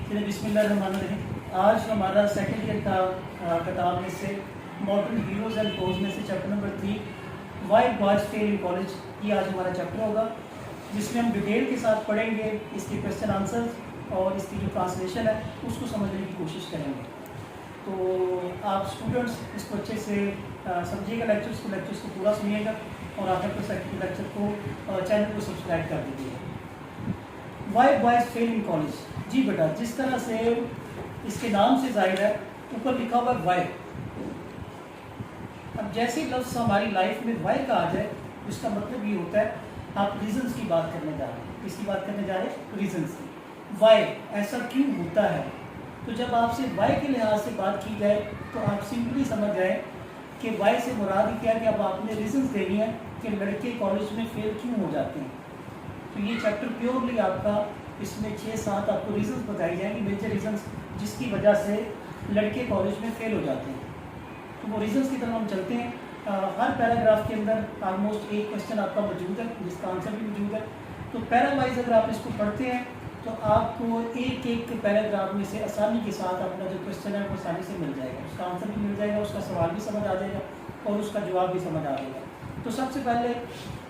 चलिए बिस्मिल्लाहिर्रहमानिर्रहीम। आज हमारा सेकेंड ईयर का किताब में से मॉडर्न हीरोज़ एंड कोज में से chapter number 3 why boys fail in college, ये आज हमारा चैप्टर होगा, जिसमें हम डिटेल के साथ पढ़ेंगे इसके क्वेश्चन आंसर और इसकी जो ट्रांसलेशन है उसको समझने की कोशिश करेंगे। तो आप स्टूडेंट्स इसको अच्छे से समझिएगा, लेक्चर्स को पूरा सुनिएगा और आखिर पर सेकेंड लेक्चर को चैनल को सब्सक्राइब कर दीजिएगा। Why boys fail in college, जी बेटा, जिस तरह से इसके नाम से जाहिर है ऊपर लिखा हुआ वाई। अब जैसे लफ्ज़ हमारी लाइफ में वाई का आ जाए उसका मतलब ये होता है आप रीजंस की बात करने जा रहे हैं। किसकी बात करने जा रहे हैं? रीजंस की। वाई, ऐसा क्यों होता है? तो जब आपसे वाई के लिहाज से बात की जाए तो आप सिंपली समझ जाए कि वाई से मुराद क्या है कि अब आपने रीजंस देनी है कि लड़के कॉलेज में फेल क्यों हो जाते हैं। तो ये चैप्टर प्योरली आपका, इसमें 6-7 आपको रीजंस बताई जाएंगी, मेजर रीजंस जिसकी वजह से लड़के कॉलेज में फेल हो जाते हैं। तो वो रीजंस की तरफ हम चलते हैं। हर पैराग्राफ के अंदर ऑलमोस्ट एक क्वेश्चन आपका मौजूद है जिसका आंसर भी मौजूद है। तो पैरावाइज अगर आप इसको पढ़ते हैं तो आपको एक एक पैराग्राफ में से आसानी के साथ अपना जो क्वेश्चन है वो आसानी से मिल जाएगा, उसका आंसर भी मिल जाएगा, उसका सवाल भी समझ आ जाएगा और उसका जवाब भी समझ आ जाएगा। तो सबसे पहले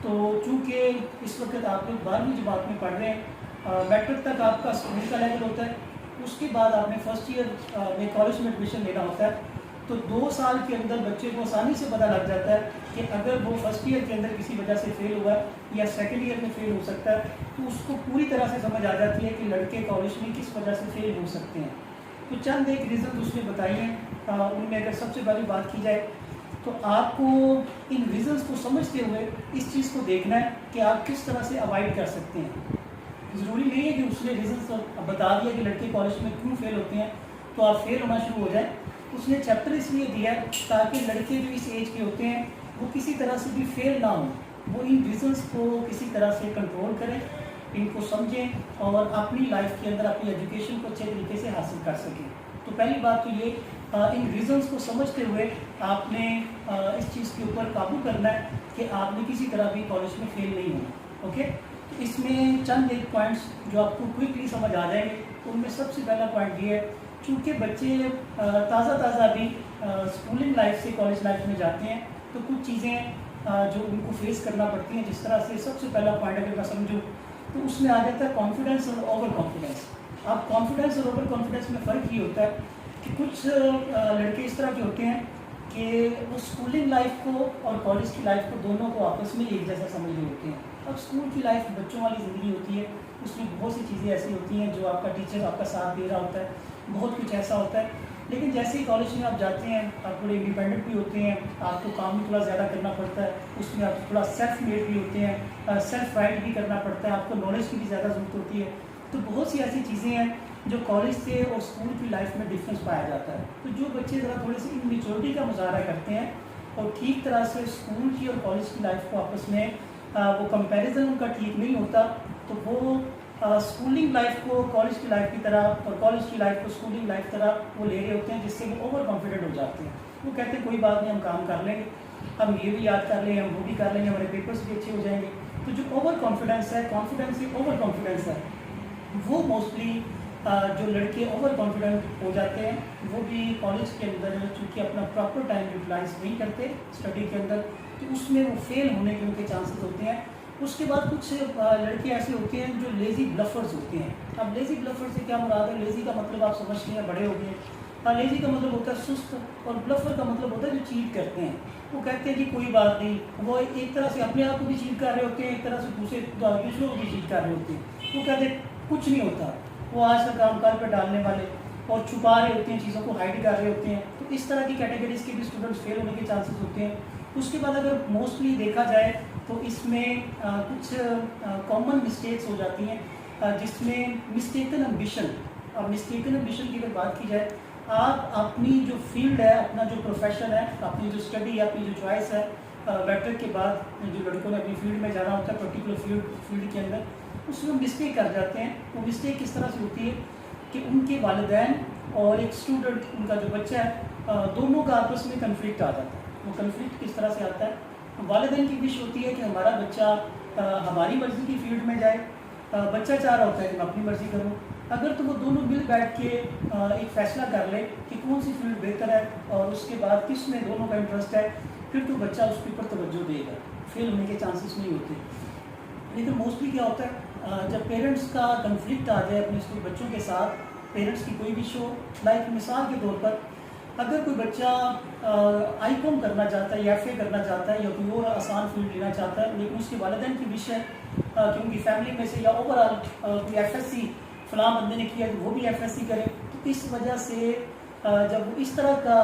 तो चूँकि इस वक्त आप लोग 12वीं जमात में पढ़ रहे हैं, मैट्रिक तक आपका स्कूल का लेवल होता है, उसके बाद आपने फर्स्ट ईयर में कॉलेज में एडमिशन लेना होता है। तो 2 साल के अंदर बच्चे को आसानी से पता लग जाता है कि अगर वो फर्स्ट ईयर के अंदर किसी वजह से फेल हुआ है या सेकंड ईयर में फेल हो सकता है, तो उसको पूरी तरह से समझ आ जाती है कि लड़के कॉलेज में किस वजह से फेल हो सकते हैं। तो चंद एक रीज़न उसने बताई हैं। उनमें अगर सबसे पहली बात की जाए तो आपको इन रीजंस को समझते हुए इस चीज़ को देखना है कि आप किस तरह से अवॉइड कर सकते हैं। ज़रूरी नहीं है कि उसने रीजंस बता दिया कि लड़के कॉलेज में क्यों फेल होते हैं तो आप फेल होना शुरू हो जाए। उसने चैप्टर इसलिए दिया है ताकि लड़के जो इस एज के होते हैं वो किसी तरह से भी फेल ना हो, वो इन रीजंस को किसी तरह से कंट्रोल करें, इनको समझें और अपनी लाइफ के अंदर अपनी एजुकेशन को अच्छे तरीके से हासिल कर सकें। तो पहली बात तो ये, इन रीजंस को समझते हुए आपने इस चीज़ के ऊपर काबू करना है कि आपने किसी तरह भी कॉलेज में फेल नहीं होना। ओके, तो इसमें चंद एक पॉइंट्स जो आपको क्विकली समझ आ जाएंगे। तो उनमें सबसे पहला पॉइंट ये है, चूँकि बच्चे ताज़ा अभी स्कूलिंग लाइफ से कॉलेज लाइफ में जाते हैं तो कुछ चीज़ें जो उनको फेस करना पड़ती हैं। जिस तरह से सबसे पहला पॉइंट अगर मैं समझूँ तो उसमें आ जाता है कॉन्फिडेंस और ओवर कॉन्फिडेंस। अब कॉन्फिडेंस और ओवर कॉन्फिडेंस में फ़र्क ये होता है कि कुछ लड़के इस तरह के होते हैं कि वो स्कूलिंग लाइफ को और कॉलेज की लाइफ को दोनों को आपस में एक जैसा समझ रहे होते हैं। अब स्कूल की लाइफ बच्चों वाली ज़िंदगी होती है, उसमें बहुत सी चीज़ें ऐसी होती हैं जो आपका टीचर आपका साथ दे रहा होता है, बहुत कुछ ऐसा होता है। लेकिन जैसे ही कॉलेज में आप जाते हैं आप थोड़े इंडिपेंडेंट भी होते हैं, आपको काम भी थोड़ा ज़्यादा करना पड़ता है, उसमें आप थोड़ा सेल्फ मेड भी होते हैं, सेल्फ राइट भी करना पड़ता है, आपको नॉलेज की भी ज़्यादा ज़रूरत होती है। तो बहुत सी ऐसी चीज़ें हैं जो कॉलेज से और स्कूल की लाइफ में डिफरेंस पाया जाता है। तो जो बच्चे ज़रा थोड़ी सी इमेच्योरिटी का मुजाहरा करते हैं और ठीक तरह से स्कूल की और कॉलेज की लाइफ को आपस में वो कंपैरिजन उनका ठीक नहीं होता, तो वो स्कूलिंग लाइफ को कॉलेज की लाइफ की तरह और कॉलेज की लाइफ को स्कूलिंग लाइफ की तरह वो ले रहे होते हैं, जिससे वो ओवर कॉन्फिडेंट हो जाते हैं। वो कहते हैं कोई बात नहीं, हम काम कर लेंगे, हम ये भी याद कर लेंगे, हम वो भी कर लेंगे, हमारे पेपर्स भी अच्छे हो जाएंगे। तो जो ओवर कॉन्फिडेंस है, कॉन्फिडेंस ही ओवर कॉन्फिडेंस है, वो मोस्टली जो लड़के ओवर कॉन्फिडेंट हो जाते हैं वो भी कॉलेज के अंदर चूँकि अपना प्रॉपर टाइम यूटिलाइज नहीं करते स्टडी के अंदर, तो उसमें वो फेल होने के उनके चांसेस होते हैं। उसके बाद कुछ लड़के ऐसे होते हैं जो लेज़ी ब्लफर्स होते हैं। अब लेज़ी ब्लफर से क्या मुराद है? लेज़ी का मतलब आप समझ रहे हैं, बड़े हो गए। लेज़ी का मतलब होता है सुस्त और ब्लफर का मतलब होता है जो चीट करते हैं। वो कहते हैं जी कोई बात नहीं, वो एक तरह से अपने आप को भी चीट कर रहे होते हैं, एक तरह से दूसरों को भी चीट कर रहे होते हैं। वो कहते हैं कुछ नहीं होता, वो आज का काम कल पर डालने वाले और छुपा रहे होते हैं, चीज़ों को हाइड कर रहे होते हैं। तो इस तरह की कैटेगरीज के भी स्टूडेंट्स फेल होने के चांसेस होते हैं। उसके बाद अगर मोस्टली देखा जाए तो इसमें कुछ कॉमन मिस्टेक्स हो जाती हैं जिसमें मिस्टेकन एम्बिशन। अब मिस्टेकन एम्बिशन की अगर बात की जाए, आप अपनी जो फील्ड है, अपना जो प्रोफेशन है, अपनी जो स्टडी है, अपनी जो चॉइस है, मैट्रिक के बाद जो लड़कों ने अपनी फील्ड में जाना होता है पर्टिकुलर फील्ड के अंदर, उसमें मिस्टेक कर जाते हैं। वो मिस्टेक किस तरह से होती है कि उनके वालिदैन और एक स्टूडेंट, उनका जो बच्चा है, दोनों का आपस में कन्फ्लिक्ट आ जाता है। वो कन्फ्लिक्ट किस तरह से आता है? वालिदैन की विश होती है कि हमारा बच्चा हमारी मर्ज़ी की फील्ड में जाए, बच्चा चाह रहा होता है कि मैं अपनी मर्ज़ी करूँ, اگر تو وہ دونوں مل بیٹھ کے ایک فیصلہ کر لیں کہ کون سی فیلڈ بہتر ہے اور اس کے بعد کس میں دونوں کا انٹرسٹ ہے، پھر تو بچہ اس کے اوپر توجہ دے گا، فیل ہونے کے چانسز نہیں ہوتے۔ لیکن موسٹلی کیا ہوتا ہے جب پیرنٹس کا کنفلکٹ آ جائے اپنے بچوں کے ساتھ، پیرنٹس کی کوئی بھی شو، لائک مثال کے طور پر اگر کوئی بچہ آئی کام کرنا چاہتا ہے یا ایف اے کرنا چاہتا ہے یا کوئی اور آسان فیلڈ لینا چاہتا ہے، لیکن اس کے والدین کی وش ہے کہ ان کی فیملی میں سے یا اوور آل کوئی ایف ایس سی فلاں بندے نے کیا تو وہ بھی ایف ایس سی کرے، تو اس وجہ سے جب وہ اس طرح کا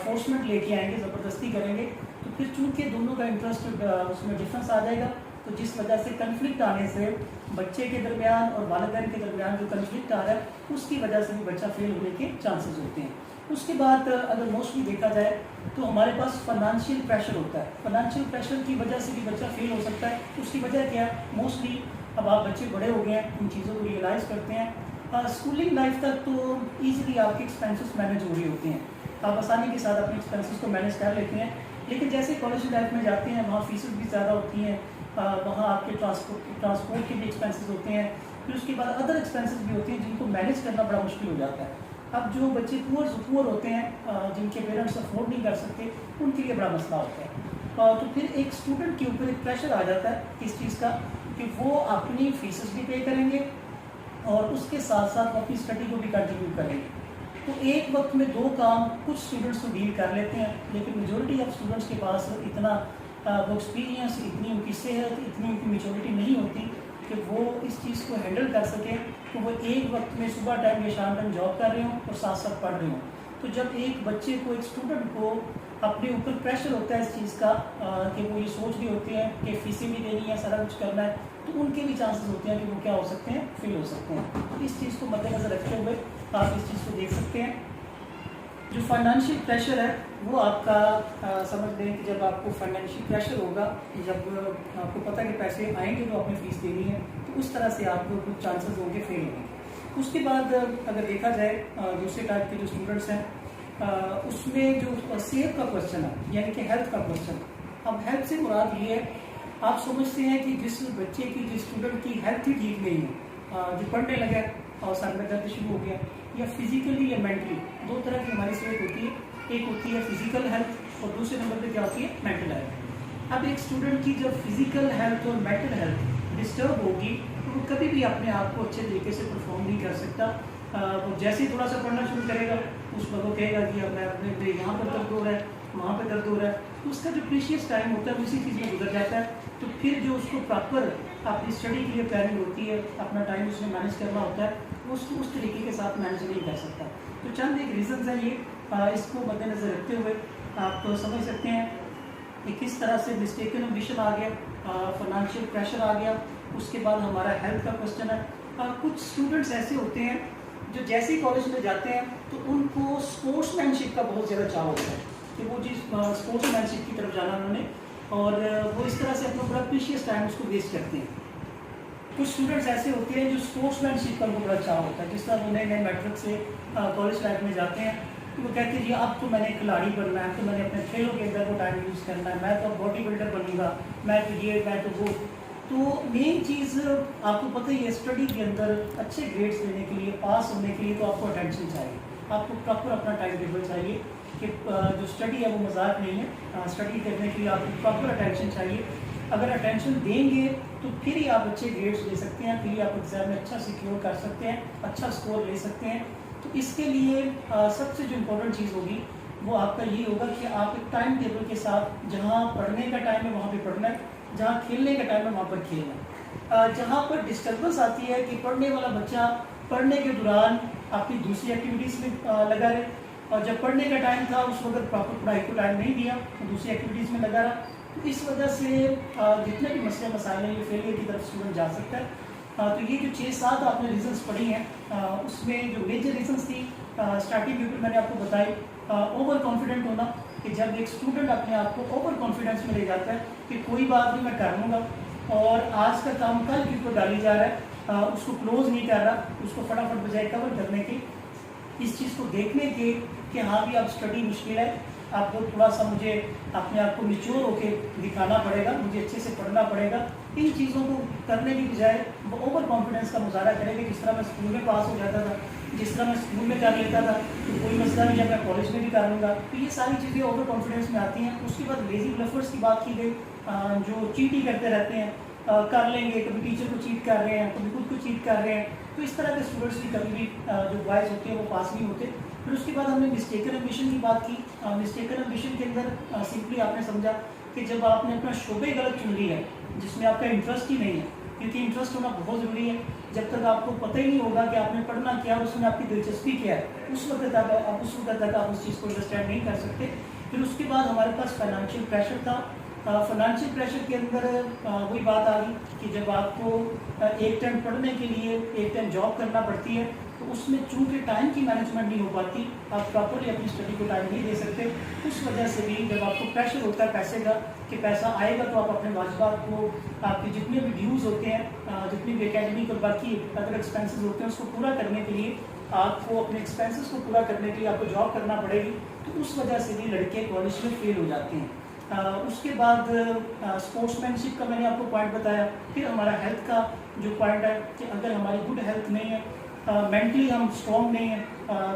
فورسمنٹ لے کے آئیں گے، زبردستی کریں گے، تو پھر چونکہ دونوں کا انٹرسٹ اس میں ڈفرینس آ جائے گا، تو جس وجہ سے کنفلکٹ آنے سے بچے کے درمیان اور والدین کے درمیان جو کنفلکٹ آ رہا ہے اس کی وجہ سے بھی بچہ فیل ہونے کے چانسز ہوتے ہیں۔ اس کے بعد اگر موسٹلی دیکھا جائے تو ہمارے پاس فائنانشیل پریشر ہوتا ہے، فائنانشیل پریشر کی وجہ سے بھی بچہ فیل ہو سکتا ہے۔ اس کی وجہ کیا ہے؟ موسٹلی اب آپ بچے بڑے ہو گئے ہیں، ان چیزوں کو ریئلائز کرتے ہیں، اسکولنگ لائف تک تو ایزیلی آپ کے ایکسپینسز مینیج ہو رہے ہوتے ہیں، آپ آسانی کے ساتھ اپنے ایکسپینسز کو مینیج کر لیتے ہیں، لیکن جیسے کالج لائف میں جاتے ہیں وہاں فیسز بھی زیادہ ہوتی ہیں، وہاں آپ کے ٹرانسپورٹ کے بھی ایکسپینسز ہوتے ہیں، پھر اس کے بعد ادر ایکسپینسز بھی ہوتے ہیں جن کو مینیج کرنا بڑا مشکل ہو جاتا ہے۔ اب جو بچے پور ہوتے ہیں جن کے پیرنٹس افورڈ نہیں کر سکتے، ان کے لیے بڑا مسئلہ ہوتا ہے، تو پھر ایک اسٹوڈنٹ کے اوپر ایک پریشر آ جاتا ہے اس چیز کا کہ وہ اپنی فیسز بھی پے کریں گے اور اس کے ساتھ ساتھ وہ اپنی اسٹڈی کو بھی کنٹینیو کریں گے۔ تو ایک وقت میں دو کام کچھ اسٹوڈنٹس تو ڈیل کر لیتے ہیں، لیکن میجورٹی آف اسٹوڈنٹس کے پاس اتنا وہ ایکسپیرینس، اتنی ان کی صحت، اتنی ان کی میچورٹی نہیں ہوتی کہ وہ اس چیز کو ہینڈل کر سکیں، تو وہ ایک وقت میں صبح ٹائم یا شام ٹائم جاب کر رہے ہوں اور ساتھ ساتھ پڑھ رہے ہوں۔ تو جب ایک بچے کو، ایک اسٹوڈنٹ کو اپنے اوپر پریشر ہوتا ہے اس چیز کا کہ وہ یہ سوچ رہے ہوتے ہیں کہ فیسیں بھی دینی ہے، سارا کچھ کرنا ہے، تو ان کے بھی چانسز ہوتے ہیں کہ وہ کیا ہو سکتے ہیں، فیل ہو سکتے ہیں۔ تو اس چیز کو مد نظر رکھتے ہوئے آپ اس چیز کو دیکھ سکتے ہیں۔ جو فائنانشیل پریشر ہے وہ آپ کا سمجھ لیں کہ جب آپ کو فائنینشیل پریشر ہوگا، جب آپ کو پتہ کہ پیسے آئیں گے تو آپ نے فیس دینی ہے، تو اس طرح سے آپ کو کچھ چانسز ہوں گے فیل ہونے کے۔ اس کے بعد اگر دیکھا جائے دوسرے ٹائپ کے جو اسٹوڈنٹس ہیں، اس میں جو صحت کا کوشچن ہے، یعنی کہ ہیلتھ کا کوشچن۔ اب ہیلتھ سے مراد یہ ہے، آپ سمجھتے ہیں کہ جس بچے کی، جس اسٹوڈنٹ کی ہیلتھ ہی ٹھیک نہیں ہے، جو پڑھنے لگا اور سر میں درد شروع ہو گیا، یا فزیکلی یا مینٹلی، دو طرح کی ہماری صحت ہوتی ہے، ایک ہوتی ہے فزیکل ہیلتھ اور دوسرے نمبر پہ کیا ہوتی ہے، مینٹل ہیلتھ۔ اب ایک اسٹوڈنٹ کی جب فزیکل ہیلتھ اور مینٹل ہیلتھ ڈسٹرب ہوگی تو وہ کبھی بھی اپنے آپ کو اچھے طریقے سے پرفارم نہیں کر سکتا۔ وہ جیسے ہی تھوڑا سا پڑھنا شروع کرے گا اس پر وہ کہے گا کہ اب میں یہاں پر درد ہو رہا ہے، وہاں پہ درد ہو رہا ہے، تو اس کا جو پریشیس ٹائم ہوتا ہے اسی چیز میں گزر جاتا ہے۔ تو پھر جو اس کو پراپر اپنی اسٹڈی کے لیے پلاننگ ہوتی ہے، اپنا ٹائم اس میں مینیج کرنا ہوتا ہے، وہ اس کو اس طریقے کے ساتھ مینیج نہیں کر سکتا۔ تو چند ایک ریزنز ہیں یہ، اس کو مد نظر رکھتے ہوئے آپ سمجھ سکتے ہیں کہ کس طرح سے مسٹیکن ایمبیشن آ گیا، فائنانشیل پریشر آ گیا، اس کے بعد ہمارا ہیلتھ کا کوشچن ہے۔ کچھ اسٹوڈنٹس ایسے ہوتے ہیں جو جیسے ہی کالج میں جاتے ہیں تو ان کو اسپورٹس مین شپ کا بہت زیادہ چاہ ہوتا ہے کہ وہ جس اسپورٹس مین شپ کی طرف جانا انہوں نے، اور وہ اس طرح سے اپنا بڑا پریشیس ٹائم اس کو ویسٹ کرتے ہیں۔ کچھ اسٹوڈنٹس ایسے ہوتے ہیں جو اسپورٹس مین شپ کا ان کو بڑا چاہ ہوتا ہے، جس طرح وہ نئے نئے میٹرک سے کالج لائف میں جاتے ہیں تو وہ کہتے ہیں جی اب تو میں نے کھلاڑی بننا ہے، اب تو میں نے اپنے کھیلوں کے اندر وہ ٹائم یوز کرنا ہے، میں تو باڈی بلڈر بنوں گا، میں تو یہ، میں تو وہ۔ تو مین چیز آپ کو پتہ ہی ہے، اسٹڈی کے اندر اچھے گریڈس لینے کے لیے، پاس ہونے کے لیے تو آپ کو اٹینشن چاہیے، آپ کو پراپر اپنا ٹائم ٹیبل چاہیے کہ جو اسٹڈی ہے وہ مذاق نہیں ہے، اسٹڈی کرنے کے لیے آپ کو پراپر اٹینشن چاہیے۔ اگر اٹینشن دیں گے تو پھر ہی آپ اچھے گریڈس لے سکتے ہیں، پھر ہی آپ ایگزام میں اچھا سیکیور کر سکتے ہیں، اچھا اسکور لے سکتے ہیں۔ تو اس کے لیے سب سے جو امپورٹنٹ چیز ہوگی وہ آپ کا یہ ہوگا کہ آپ ایک ٹائم ٹیبل کے ساتھ، جہاں پڑھنے کا ٹائم ہے وہاں پہ پڑھنا ہے، جہاں کھیلنے کا ٹائم ہے وہاں پر کھیلنا ہے۔ جہاں پر ڈسٹربنس آتی ہے کہ پڑھنے والا بچہ پڑھنے کے دوران اپنی دوسری ایکٹیویٹیز میں لگا رہے، اور جب پڑھنے کا ٹائم تھا اس وقت پراپر پڑھائی کو ٹائم نہیں دیا تو دوسری ایکٹیویٹیز میں لگا رہا، تو اس وجہ سے جتنے بھی مسئلے مسائل ہیں یہ فیلئر کی طرف اسٹوڈنٹ جا سکتا ہے۔ تو یہ جو 6-7 آپ نے ریزنس پڑھی ہیں، اس میں جو میجر ریزنس تھی اسٹارٹنگ میں میں نے آپ کو بتائی، اوور کانفیڈنٹ ہونا، کہ جب ایک اسٹوڈنٹ اپنے آپ کو اوور کانفیڈنس میں لے جاتا ہے کہ کوئی بات نہیں میں کر لوں گا، اور آج کا کام کل کے اوپر ڈالی جا رہا ہے، اس کو کلوز نہیں کر رہا، اس کو فٹافٹ بجائے کور کرنے کی، اس چیز کو دیکھنے کے کہ ہاں بھی اب اسٹڈی مشکل ہے، آپ کو تھوڑا سا مجھے اپنے آپ کو میچور ہو کے دکھانا پڑے گا، مجھے اچھے سے پڑھنا پڑے گا، इन चीज़ों को करने की बजाय वो ओवर कॉन्फिडेंस का मुजाहरा करेंगे। जिस तरह मैं स्कूल में पास हो जाता था, जिस तरह मैं स्कूल में कर लेता था, तो कोई मसला नहीं है, मैं कॉलेज में भी कर लूँगा। तो ये सारी चीज़ें ओवर कॉन्फिडेंस में आती हैं। उसके बाद लेज़ी ब्लफर्स की बात की गई, जो चीटिंग करते रहते हैं, कर लेंगे, कभी टीचर को चीट कर रहे हैं, कभी खुद को चीट कर रहे हैं। तो इस तरह के स्टूडेंट्स भी कभी भी जो बॉयज़ होते हैं वो पास नहीं होते। फिर उसके बाद हमने मिस्टेकन एम्बिशन की बात की। मिस्टेकन एम्बिशन के अंदर सिंपली आपने समझा कि जब आपने अपना शोबे गलत चुन लिया है जिसमें आपका इंटरेस्ट ही नहीं है, क्योंकि इंटरेस्ट होना बहुत ज़रूरी है। जब तक आपको पता ही नहीं होगा कि आपने पढ़ना क्या और उसमें आपकी दिलचस्पी क्या है, उस वक्त तक आप उस चीज़ को अंडरस्टैंड नहीं कर सकते। फिर उसके बाद हमारे पास फाइनेंशियल प्रेशर था। फाइनेंशियल प्रेशर के अंदर वही बात आ गई कि जब आपको एक टाइम पढ़ने के लिए एक टाइम जॉब करना पड़ती है, तो उसमें चूँकि टाइम की मैनेजमेंट नहीं हो पाती, आप प्रॉपरली अपनी स्टडी को टाइम नहीं दे सकते। उस वजह से भी जब आपको प्रेशर होता है पैसे का कि पैसा आएगा तो आप अपने वाजिबात को, आपके जितने भी ड्यूज़ होते हैं, जितनी भी एकेडमिक और बाकी अदर एक्सपेंसेस होते हैं, उसको पूरा करने के लिए आपको, अपने एक्सपेंसेस को पूरा करने के लिए आपको जॉब करना पड़ेगी। तो उस वजह से भी लड़के कॉलेज में फेल हो जाते हैं। उसके बाद स्पोर्ट्समैनशिप का मैंने आपको पॉइंट बताया। फिर हमारा हेल्थ का जो पॉइंट है कि अगर हमारी गुड हेल्थ नहीं है, मेंटली हम स्ट्रॉन्ग नहीं है,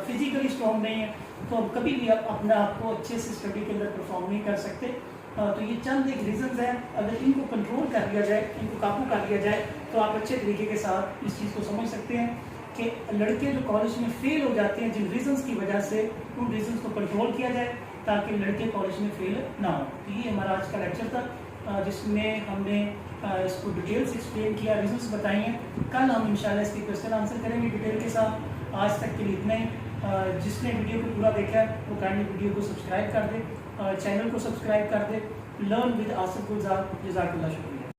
फिजिकली स्ट्रॉन्ग नहीं है, तो हम कभी भी अपने आप को अच्छे से स्टडी के अंदर परफॉर्म नहीं कर सकते। तो ये चंद एक रीज़न्स हैं। अगर इनको कंट्रोल कर लिया जाए, इनको काबू कर लिया जाए, तो आप अच्छे तरीके के साथ इस चीज़ को समझ सकते हैं कि लड़के जो कॉलेज में फेल हो जाते हैं जिन रीज़न्स की वजह से, उन रीज़न्स को कंट्रोल किया जाए ताकि लड़के कॉलेज में फेल ना हो। तो ये हमारा आज का लेक्चर था जिसमें हमने इसको डिटेल से एक्सप्लेन किया, रीजंस बताई हैं। कल हम इंशाल्लाह इसके क्वेश्चन आंसर करेंगे डिटेल के साथ। आज तक के लिए इतना ही। जिसने वीडियो को पूरा देखा है वो काइंडली वीडियो को सब्सक्राइब कर दे, चैनल को सब्सक्राइब कर दे। लर्न विद आसिफ गुलजार। जज़ाकल्लाह, शुक्रिया।